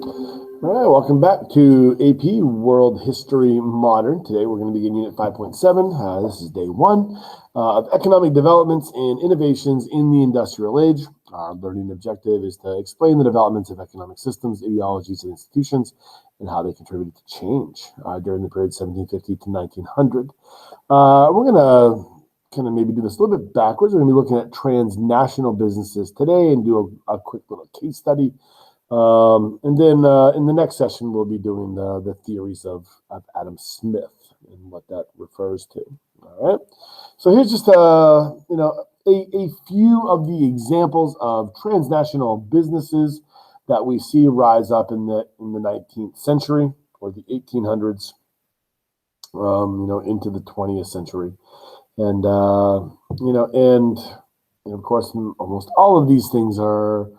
All right, welcome back to AP World History Modern. Today we're going to begin Unit 5.7. This is day one of economic developments and innovations in the industrial age. Our learning objective is to explain the developments of economic systems, ideologies, and institutions, and how they contributed to change during the period 1750 to 1900. We're going to kind of maybe do this a little bit backwards. We're going to be looking at transnational businesses today and do a quick little case study. And then in the next session, we'll be doing the theories of Adam Smith and what that refers to. All right. So here's just a few of the examples of transnational businesses that we see rise up in the 19th century or the 1800s, into the 20th century, and and of course, almost all of these things are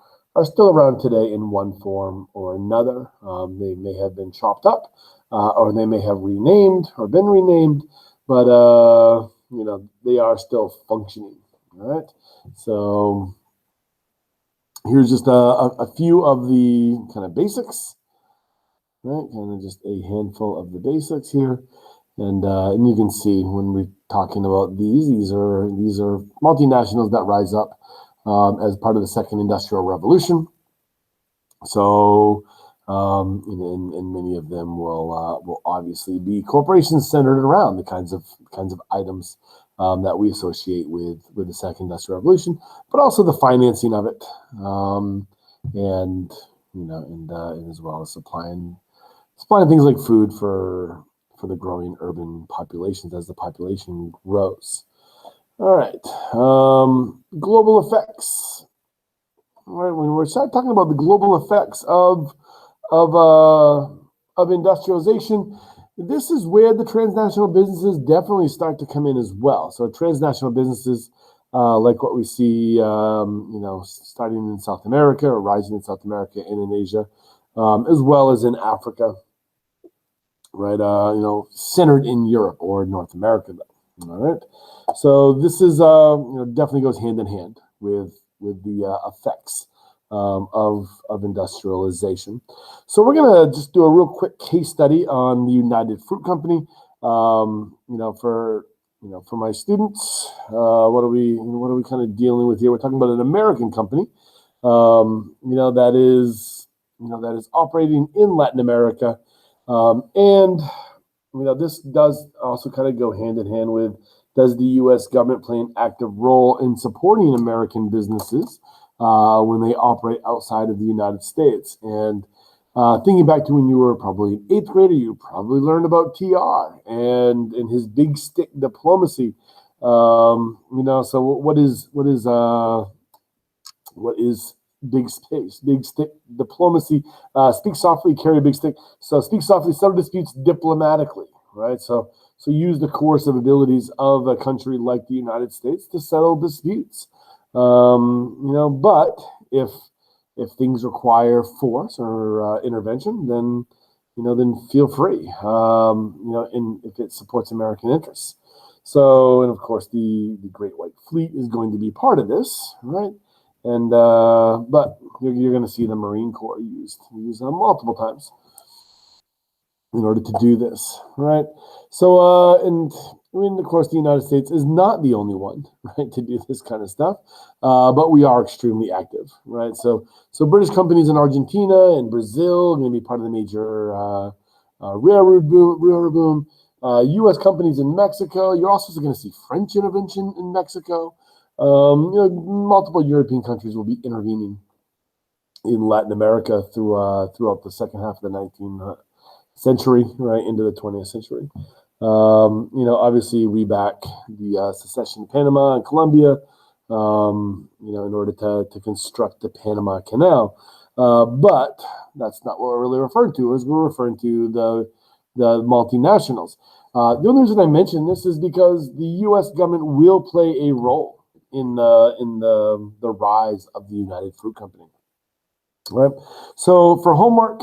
still around today in one form or another. They may have been chopped up, or they may have renamed or been renamed, but they are still functioning. All right. So here's just a few of the kind of basics. Right, kind of just a handful of the basics here, and you can see when we're talking about these are multinationals that rise up as part of the second industrial revolution. So, and many of them will obviously be corporations centered around the kinds of items that we associate with the second industrial revolution, but also the financing of it, and as well as supplying things like food for the growing urban populations as the population grows. All right, global effects. All right, when we're talking about the global effects of industrialization, this is where the transnational businesses definitely start to come in as well. So transnational businesses, like what we see, starting in South America or rising in South America and in Asia, as well as in Africa, right? Centered in Europe or North America, though. All right. So this is definitely goes hand in hand with the effects of industrialization. So we're gonna just do a real quick case study on the United Fruit Company. For my students, what are we kind of dealing with here? We're talking about an American company, that is operating in Latin America, and this does also kind of go hand in hand with, does the U.S. government play an active role in supporting American businesses when they operate outside of the United States? And thinking back to when you were probably an eighth grader, you probably learned about TR and his big stick diplomacy. So what is big stick diplomacy? Speak softly, carry a big stick. So speak softly, settle disputes diplomatically, right? So use the coercive abilities of a country like the United States to settle disputes. But if things require force or intervention, then feel free. And if it supports American interests. So, and of course, the Great White Fleet is going to be part of this, right? And but you're going to see the Marine Corps used multiple times in order to do this, right? So, and of course, the United States is not the only one, right, to do this kind of stuff, but we are extremely active, right? So British companies in Argentina and Brazil are going to be part of the major railroad boom. U.S. companies in Mexico. You're also going to see French intervention in Mexico. Multiple European countries will be intervening in Latin America throughout the second half of the 19th century, right, into the 20th century. Obviously we back the secession of Panama and Colombia, in order to construct the Panama Canal. But that's not what we're really referring to, as we're referring to the multinationals. The only reason I mention this is because the U.S. government will play a role in the rise of the United Fruit Company. Right. So for homework,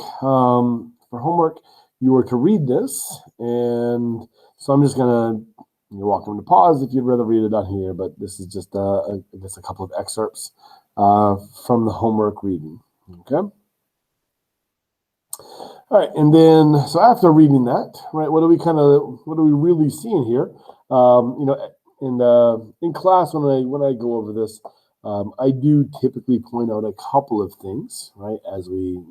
you were to read this, and so I'm just gonna. You're welcome to pause if you'd rather read it on here, but this is just I guess a couple of excerpts from the homework reading. Okay. All right, and then so after reading that, right, what are we really seeing here? You know, in class when I go over this, I do typically point out a couple of things, right, as we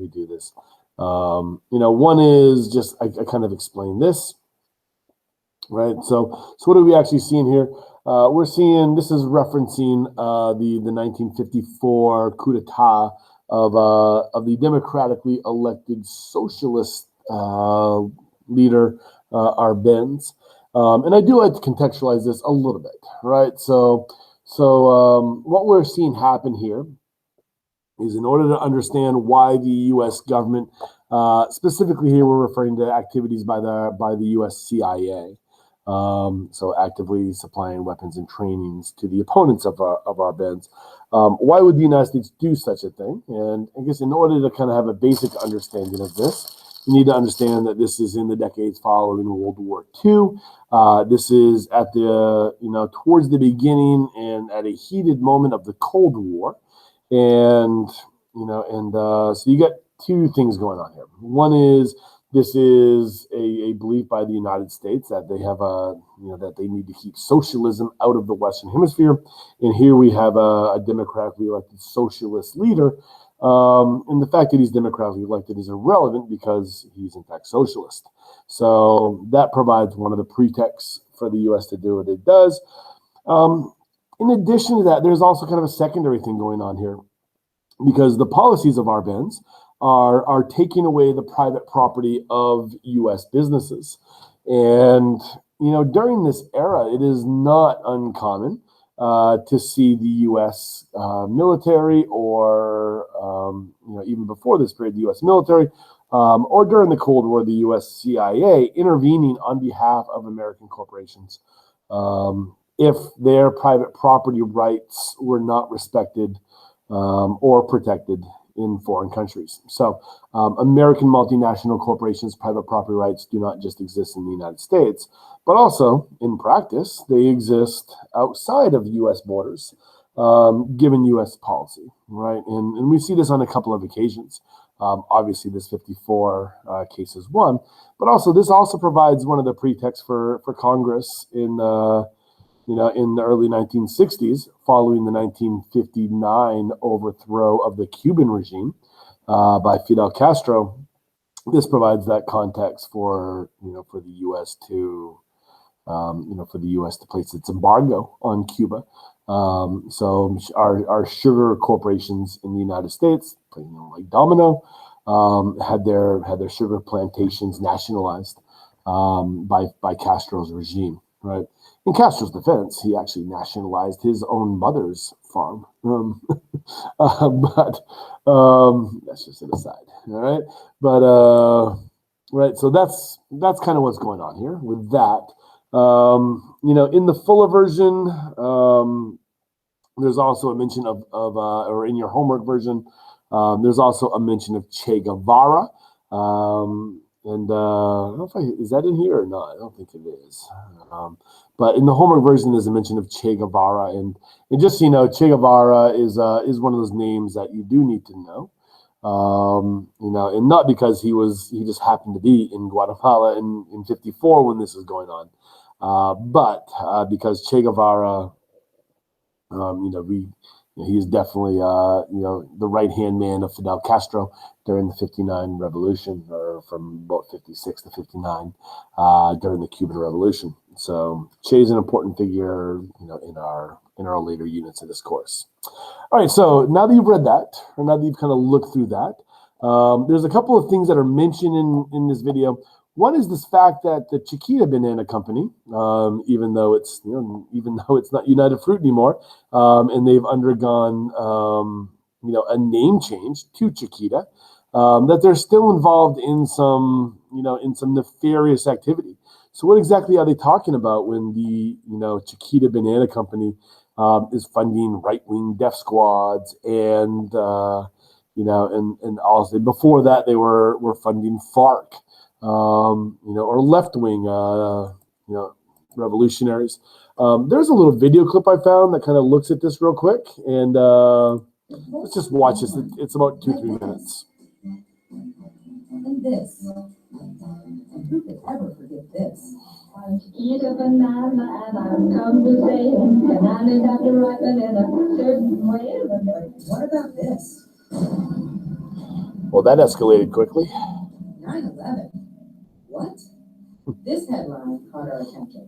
do this. You know, one is just I kind of explain this, right? So what are we actually seeing here? We're seeing this is referencing the 1954 coup d'état of the democratically elected socialist leader Arbenz, and I do like to contextualize this a little bit, right? So what we're seeing happen here is in order to understand why the U.S. government, specifically here we're referring to activities by the U.S. CIA, so actively supplying weapons and trainings to the opponents of our beds. Why would the United States do such a thing? And I guess in order to kind of have a basic understanding of this, you need to understand that this is in the decades following World War II. This is at the towards the beginning and at a heated moment of the Cold War, and so you got two things going on here. One is this is a belief by the United States that they have that they need to keep socialism out of the Western Hemisphere, and here we have a democratically elected socialist leader, and the fact that he's democratically elected is irrelevant because he's in fact socialist. So that provides one of the pretexts for the U.S. to do what it does. In addition to that, there's also kind of a secondary thing going on here, because the policies of Arbenz are taking away the private property of U.S. businesses. And, during this era, it is not uncommon to see the U.S. Military or, even before this period, the U.S. military, or during the Cold War, the U.S. CIA intervening on behalf of American corporations if their private property rights were not respected or protected in foreign countries. So American multinational corporations' private property rights do not just exist in the United States, but also in practice, they exist outside of U.S. borders, given U.S. policy, right? And we see this on a couple of occasions. Obviously, this 54 case is one, but also this also provides one of the pretexts for Congress in the early 1960s, following the 1959 overthrow of the Cuban regime by Fidel Castro. This provides that context for the U.S. to place its embargo on Cuba. So our sugar corporations in the United States, like Domino, had their sugar plantations nationalized by Castro's regime, right? In Castro's defense, he actually nationalized his own mother's farm. But that's just an aside, all right? But right, so that's kind of what's going on here with that. In the fuller version, there's also a mention of or in your homework version, there's also a mention of Che Guevara. And I don't know is that in here or not? I don't think it is. But in the homework version, there's a mention of Che Guevara, and just so you know, Che Guevara is one of those names that you do need to know. And not because he just happened to be in Guatemala in 54 when this is going on, but because Che Guevara, he is definitely the right hand man of Fidel Castro during the 59 revolution, or from about 56 to 59 during the Cuban Revolution. So Che is an important figure, in our later units of this course. All right, so now that you've read that, or now that you've kind of looked through that, there's a couple of things that are mentioned in this video. One is this fact that the Chiquita Banana Company, even though it's not United Fruit anymore, and they've undergone a name change to Chiquita, that they're still involved in some nefarious activity. So what exactly are they talking about when the Chiquita Banana Company is funding right-wing death squads and also before that they were funding FARC, or left-wing revolutionaries. There's a little video clip I found that kind of looks at this real quick, and let's just watch this. It's about 2-3 minutes. and this. And who could ever forget this? Eat a banana and I've come to say bananas have to ripen in a certain way. But what about this? Well, that escalated quickly. 9/11. What? This headline caught our attention.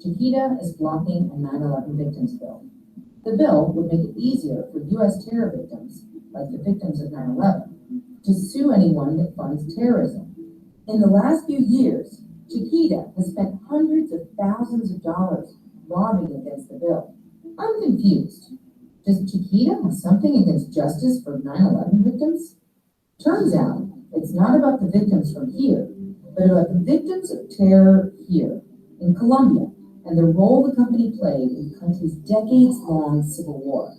Chiquita is blocking a 9/11 victims bill. The bill would make it easier for U.S. terror victims, like the victims of 9/11, to sue anyone that funds terrorism. In the last few years, Chiquita has spent hundreds of thousands of dollars lobbying against the bill. I'm confused. Does Chiquita have something against justice for 9/11 victims? Turns out it's not about the victims from here, but about the victims of terror here, in Colombia, and the role the company played in the country's decades-long civil war.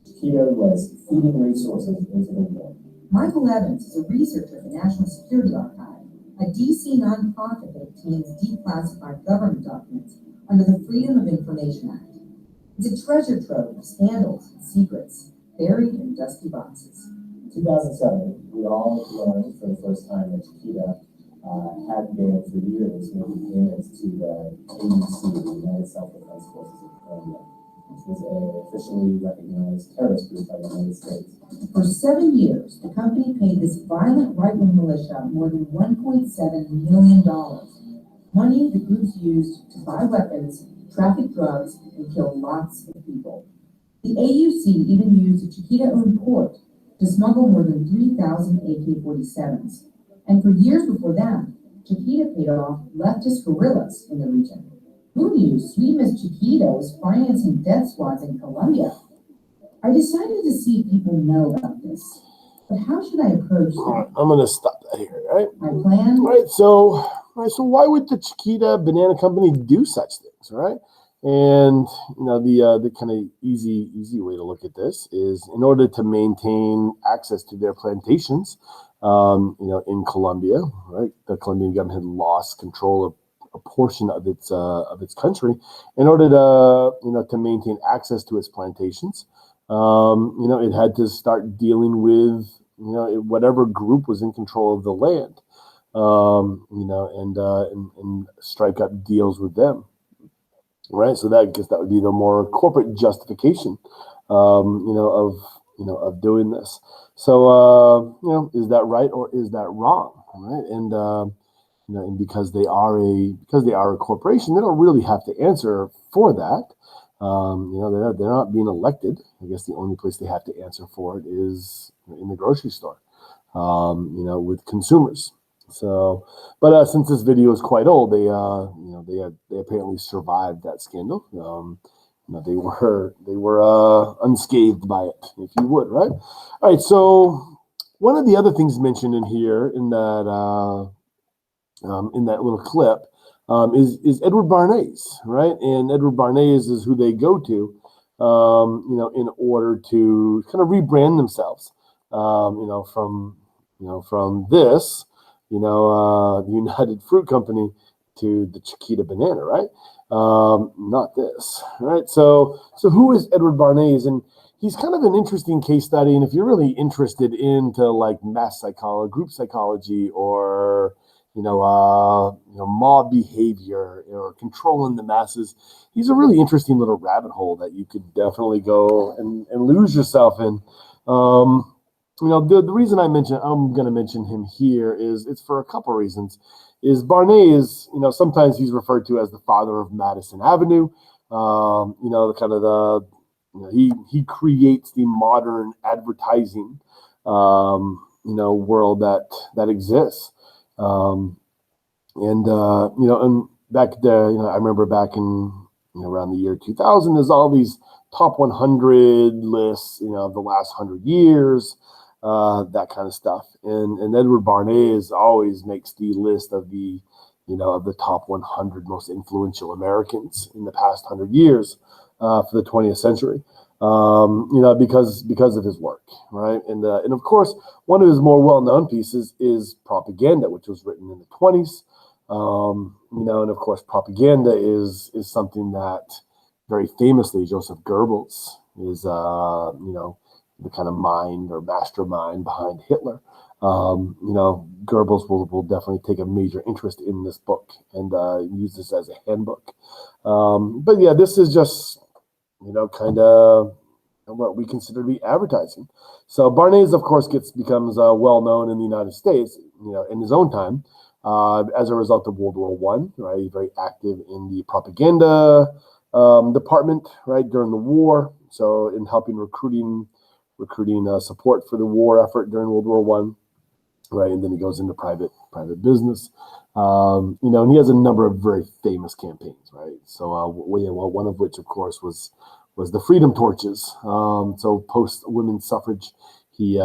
Chiquita was feeding resources into the war. Michael Evans is a researcher at the National Security Archive, a DC nonprofit that obtains declassified government documents under the Freedom of Information Act. It's a treasure trove of scandals and secrets buried in dusty boxes. In 2007, we all learned for the first time that Chiquita had been for years making payments to the AUC, the United Self-Defense Forces of Colombia, which was an officially recognized terrorist group by the United States. For 7 years, the company paid this violent right-wing militia more than $1.7 million, money the groups used to buy weapons, traffic drugs, and kill lots of people. The AUC even used a Chiquita-owned port to smuggle more than 3,000 AK-47s. And for years before that, Chiquita paid off leftist guerrillas in the region. Who knew sweet Miss Chiquita was financing death squads in Colombia? I decided to see if people know about this. But how should I approach All right, that? I'm going to stop that here, right? My plan? All right, so why would the Chiquita Banana Company do such things, right? And the kind of easy way to look at this is in order to maintain access to their plantations, in Colombia, right? The Colombian government had lost control of a portion of its country. In order to maintain access to its plantations, it had to start dealing with whatever group was in control of the land, and strike up deals with them. Right, so that would be the more corporate justification, of doing this. So, is that right or is that wrong? Right, and and because they are a corporation, they don't really have to answer for that. They're not being elected. I guess the only place they have to answer for it is in the grocery store, with consumers. So, but since this video is quite old, they apparently survived that scandal. They were unscathed by it, if you would, right? All right. So, one of the other things mentioned in here in that little clip is Edward Bernays, right? And Edward Bernays is who they go to, in order to kind of rebrand themselves, from this. The United Fruit Company to the Chiquita Banana, right? Not this, right? So who is Edward Bernays? And he's kind of an interesting case study. And if you're really interested into like mass psychology, group psychology, or mob behavior or controlling the masses, he's a really interesting little rabbit hole that you could definitely go and lose yourself in. The reason I'm going to mention him here is it's for a couple of reasons. Is Bernays, sometimes he's referred to as the father of Madison Avenue. He creates the modern advertising, world that exists. And back there, I remember back in around the year 2000, there's all these top 100 lists, of the last 100 years. That kind of stuff, and Edward Bernays always makes the list of the top 100 most influential Americans in the past 100 years for the 20th century. Because of his work, right? And of course, one of his more well-known pieces is Propaganda, which was written in the 20s. And of course, Propaganda is something that very famously Joseph Goebbels is, the kind of mind or mastermind behind Hitler. Goebbels will definitely take a major interest in this book and use this as a handbook. But yeah, this is just, kind of what we consider to be advertising. So Barnes, of course, becomes well known in the United States, in his own time, as a result of World War I. Right, he's very active in the propaganda department, right, during the war. So in helping recruiting support for the war effort during World War I. Right, and then he goes into private business, and he has a number of very famous campaigns, right? So, one of which, of course, was the Freedom Torches. So, post women's suffrage, he,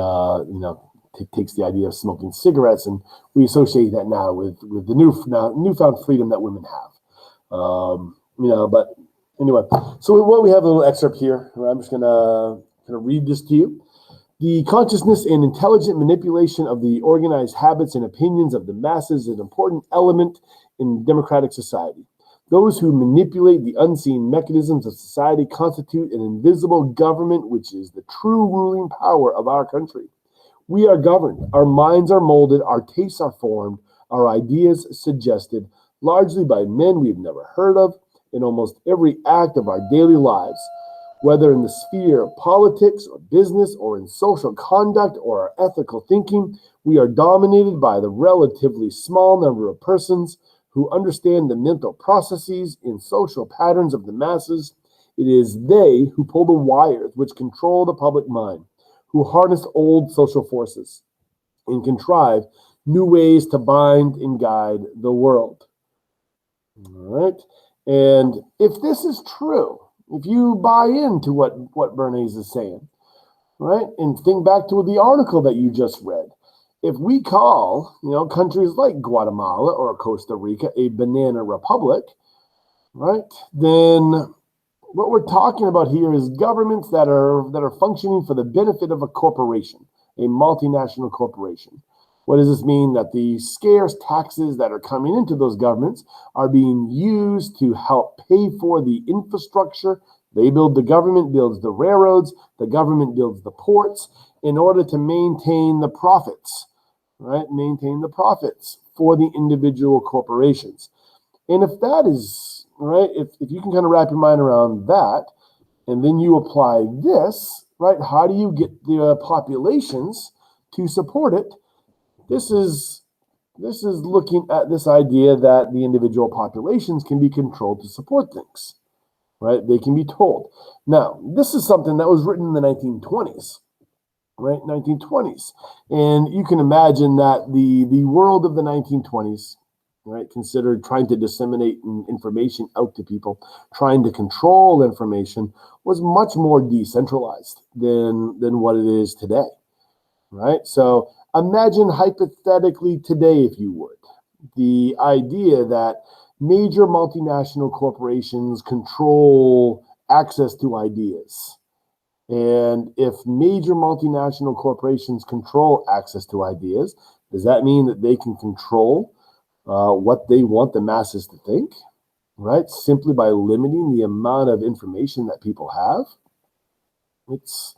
takes the idea of smoking cigarettes, and we associate that now with the newfound freedom that women have. But anyway, so what we have a little excerpt here. I'm just gonna read this to you. The consciousness and intelligent manipulation of the organized habits and opinions of the masses is an important element in democratic society. Those who manipulate the unseen mechanisms of society constitute an invisible government, which is the true ruling power of our country. We are governed, our minds are molded, our tastes are formed, our ideas suggested, largely by men we've never heard of, in almost every act of our daily lives. Whether in the sphere of politics or business or in social conduct or our ethical thinking, we are dominated by the relatively small number of persons who understand the mental processes and social patterns of the masses. It is they who pull the wires which control the public mind, who harness old social forces and contrive new ways to bind and guide the world. All right. And if this is true, if you buy into what Bernays is saying, right, and think back to the article that you just read, if we call, countries like Guatemala or Costa Rica a banana republic, right, then what we're talking about here is governments that are functioning for the benefit of a corporation, a multinational corporation. What does this mean? That the scarce taxes that are coming into those governments are being used to help pay for the infrastructure. The government builds the railroads, the government builds the ports in order to maintain the profits, right? Maintain the profits for the individual corporations. And if that is, right, if you can kind of wrap your mind around that, and then you apply this, right, how do you get the populations to support it? This is looking at this idea that the individual populations can be controlled to support things, right? They can be told. Now, this is something that was written in the 1920s, right? 1920s. And you can imagine that the world of the 1920s, right, considered trying to disseminate information out to people, trying to control information, was much more decentralized than what it is today, right? So imagine hypothetically today, if you would, the idea that major multinational corporations control access to ideas. And if major multinational corporations control access to ideas, does that mean that they can control what they want the masses to think, right? Simply by limiting the amount of information that people have? It's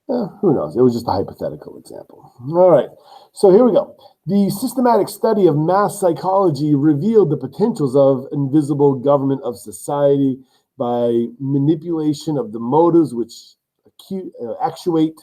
who knows? It was just a hypothetical example. All right, so here we go. The systematic study of mass psychology revealed the potentials of invisible government of society by manipulation of the motives which actuate,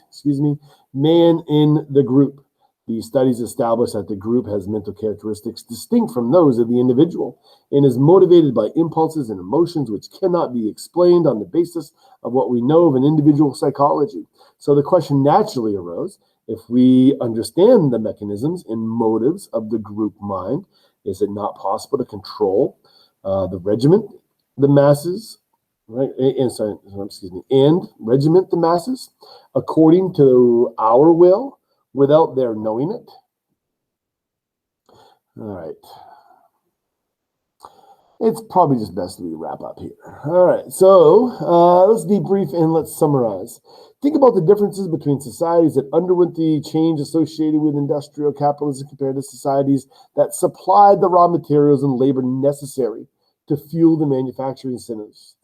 man in the group. These studies establish that the group has mental characteristics distinct from those of the individual and is motivated by impulses and emotions which cannot be explained on the basis of what we know of an individual psychology. So the question naturally arose, if we understand the mechanisms and motives of the group mind, is it not possible to control the regiment, the masses, right? And regiment the masses according to our will without their knowing it? All right. It's probably just best that we wrap up here. All right, so let's debrief and let's summarize. Think about the differences between societies that underwent the change associated with industrial capitalism compared to societies that supplied the raw materials and labor necessary to fuel the manufacturing centers.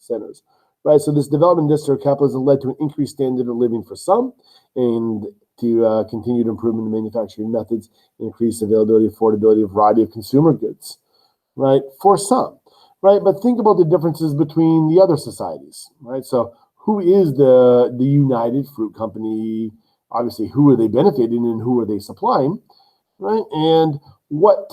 Right, so this development of industrial capitalism led to an increased standard of living for some and to continued improvement in manufacturing methods, increased availability, affordability, variety of consumer goods, right? For some, right? But think about the differences between the other societies, right? So who is the United Fruit Company? Obviously, who are they benefiting and who are they supplying, right? And what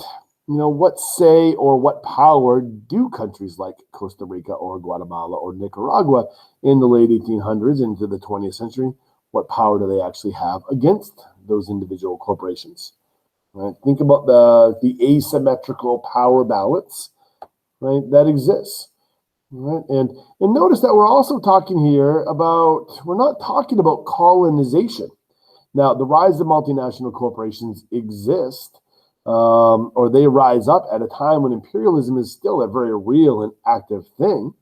say or what power do countries like Costa Rica or Guatemala or Nicaragua in the late 1800s into the 20th century, what power do they actually have against those individual corporations? Right? Think about the asymmetrical power balance, right, that exists. Right? And notice that we're also talking here about, we're not talking about colonization. Now, the rise of multinational corporations exist, or they rise up at a time when imperialism is still a very real and active thing,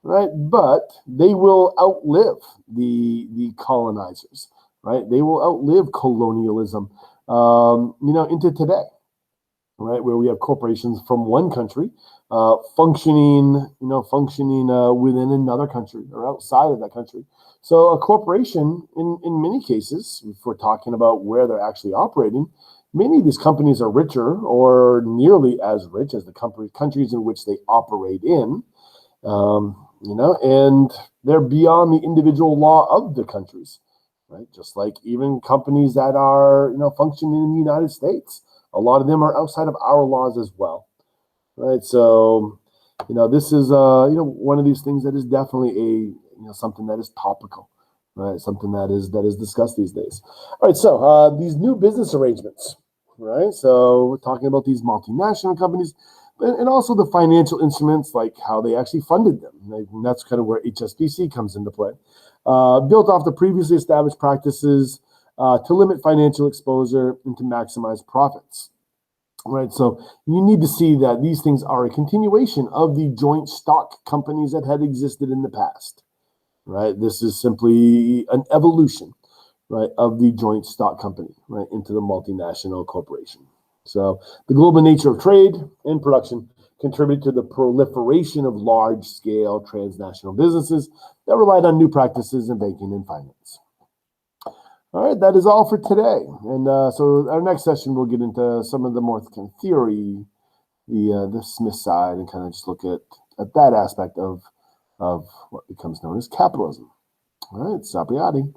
right? But they will outlive the colonizers, right? They will outlive colonialism, into today, right? Where we have corporations from one country functioning within another country or outside of that country. So a corporation, in many cases, if we're talking about where they're actually operating, many of these companies are richer or nearly as rich as the countries in which they operate in, and they're beyond the individual law of the countries, right? Just like even companies that are, functioning in the United States, a lot of them are outside of our laws as well, right? So, this is, one of these things that is definitely something that is topical, right? Something that is discussed these days. All right, so these new business arrangements, right? So we're talking about these multinational companies, and also the financial instruments, like how they actually funded them. And that's kind of where HSBC comes into play. Built off the previously established practices to limit financial exposure and to maximize profits. Right, so you need to see that these things are a continuation of the joint stock companies that had existed in the past. Right, this is simply an evolution, right, of the joint stock company, right, into the multinational corporation. So the global nature of trade and production contributed to the proliferation of large-scale transnational businesses that relied on new practices in banking and finance. All right, that is all for today. And so our next session, we'll get into some of the more kind of theory, the Smith side, and kind of just look at that aspect of what becomes known as capitalism. All right, Sapriati.